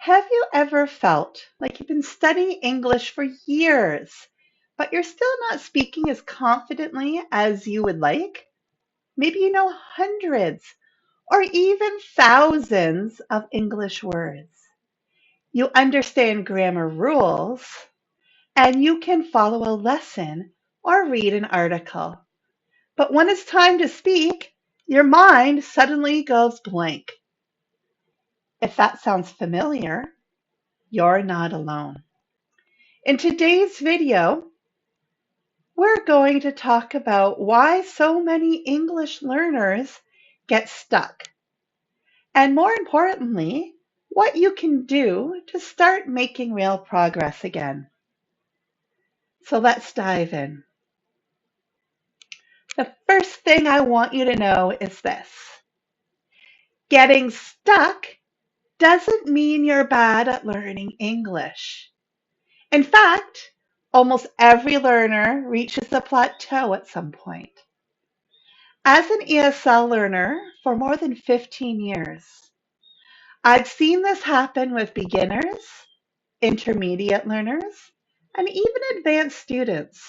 Have you ever felt like you've been studying English for years, but you're still not speaking as confidently as you would like? Maybe you know hundreds or even thousands of English words. You understand grammar rules, and you can follow a lesson or read an article. But when it's time to speak, your mind suddenly goes blank. If that sounds familiar, you're not alone. In today's video, we're going to talk about why so many English learners get stuck, and more importantly, what you can do to start making real progress again. So let's dive in. The first thing I want you to know is this. Getting stuck doesn't mean you're bad at learning English. In fact, almost every learner reaches a plateau at some point. As an ESL learner for more than 15 years, I've seen this happen with beginners, intermediate learners, and even advanced students.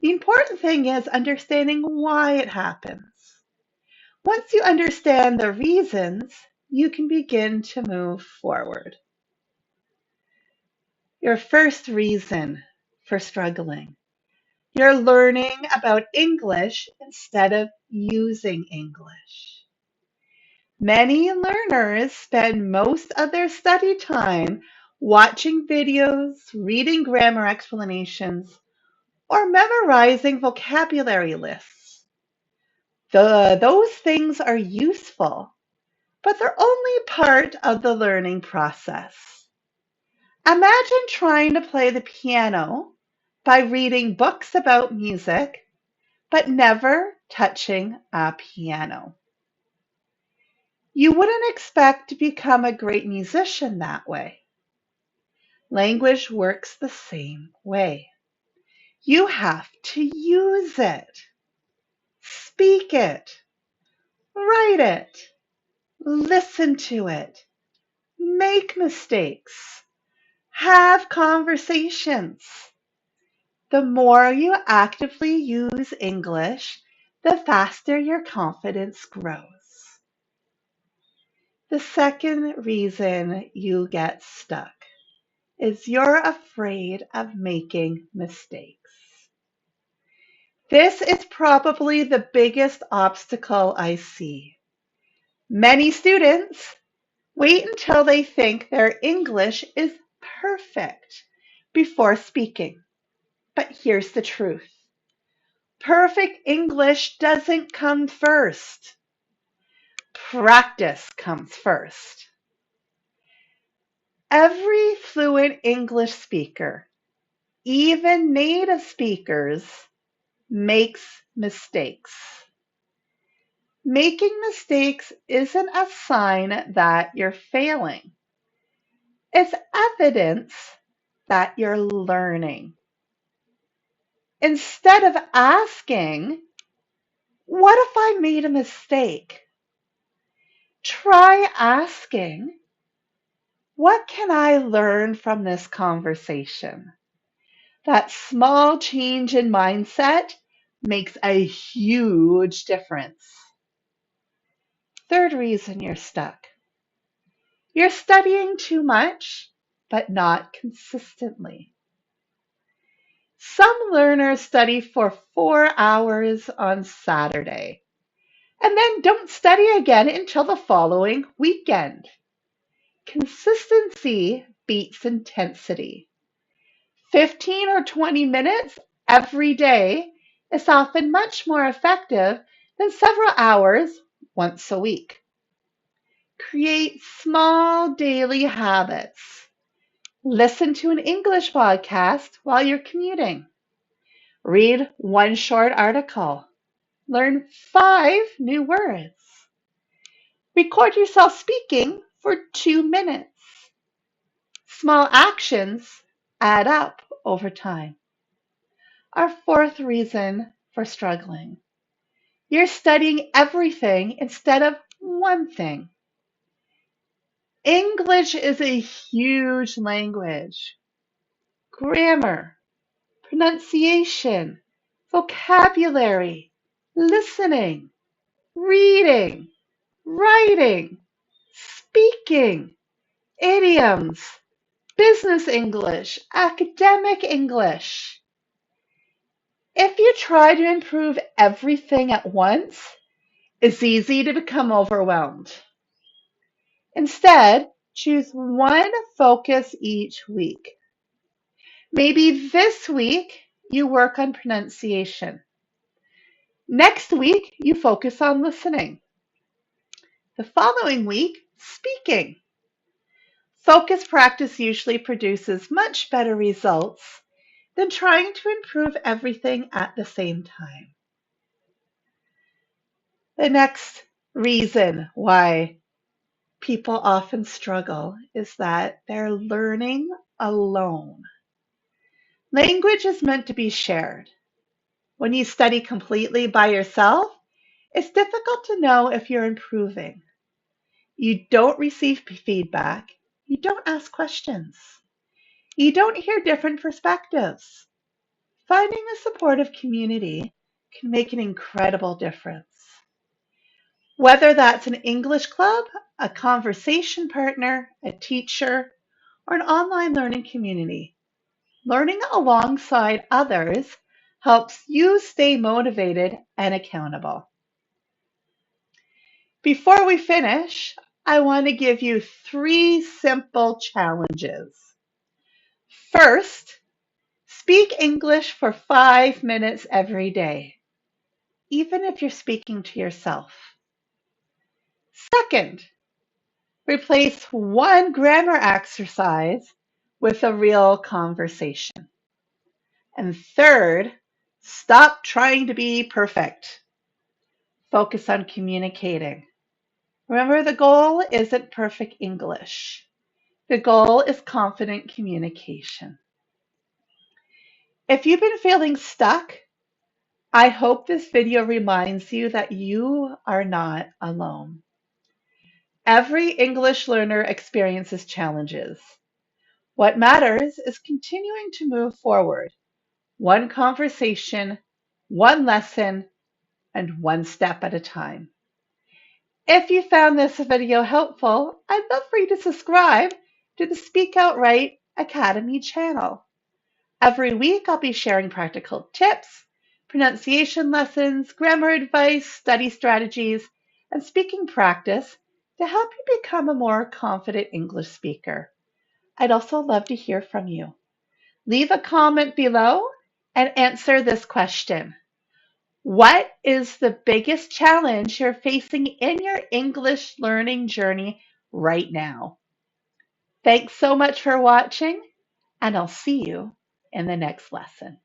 The important thing is understanding why it happens. Once you understand the reasons, you can begin to move forward. Your first reason for struggling. You're learning about English instead of using English. Many learners spend most of their study time watching videos, reading grammar explanations, or memorizing vocabulary lists. Those things are useful, but they're only part of the learning process. Imagine trying to play the piano by reading books about music, but never touching a piano. You wouldn't expect to become a great musician that way. Language works the same way. You have to use it, speak it, write it, listen to it, make mistakes, have conversations. The more you actively use English, the faster your confidence grows. The second reason you get stuck is you're afraid of making mistakes. This is probably the biggest obstacle I see. Many students wait until they think their English is perfect before speaking. But here's the truth. Perfect English doesn't come first. Practice comes first. Every fluent English speaker, even native speakers, makes mistakes. Making mistakes isn't a sign that you're failing. It's evidence that you're learning. Instead of asking, what if I made a mistake? Try asking, what can I learn from this conversation? That small change in mindset makes a huge difference. Third reason you're stuck. You're studying too much, but not consistently. Some learners study for 4 hours on Saturday and then don't study again until the following weekend. Consistency beats intensity. 15 or 20 minutes every day is often much more effective than several hours once a week. Create small daily habits. Listen to an English podcast while you're commuting. Read one short article. Learn 5 new words. Record yourself speaking for 2 minutes. Small actions add up over time. Our fourth reason for struggling. You're studying everything instead of one thing. English is a huge language. Grammar, pronunciation, vocabulary, listening, reading, writing, speaking, idioms, business English, academic English. If you try to improve everything at once, it's easy to become overwhelmed. Instead, choose one focus each week. Maybe this week you work on pronunciation. Next week, you focus on listening. The following week, speaking. Focus practice usually produces much better results than trying to improve everything at the same time. The next reason why people often struggle is that they're learning alone. Language is meant to be shared. When you study completely by yourself, it's difficult to know if you're improving. You don't receive feedback. You don't ask questions. You don't hear different perspectives. Finding a supportive community can make an incredible difference. Whether that's an English club, a conversation partner, a teacher, or an online learning community, learning alongside others helps you stay motivated and accountable. Before we finish, I want to give you 3 simple challenges. First, speak English for 5 minutes every day, even if you're speaking to yourself. Second, replace one grammar exercise with a real conversation. And third, stop trying to be perfect. Focus on communicating. Remember, the goal isn't perfect English. The goal is confident communication. If you've been feeling stuck, I hope this video reminds you that you are not alone. Every English learner experiences challenges. What matters is continuing to move forward, one conversation, one lesson, and one step at a time. If you found this video helpful, I'd love for you to subscribe to the Speak Out Right Academy channel. Every week, I'll be sharing practical tips, pronunciation lessons, grammar advice, study strategies, and speaking practice to help you become a more confident English speaker. I'd also love to hear from you. Leave a comment below and answer this question. What is the biggest challenge you're facing in your English learning journey right now? Thanks so much for watching, and I'll see you in the next lesson.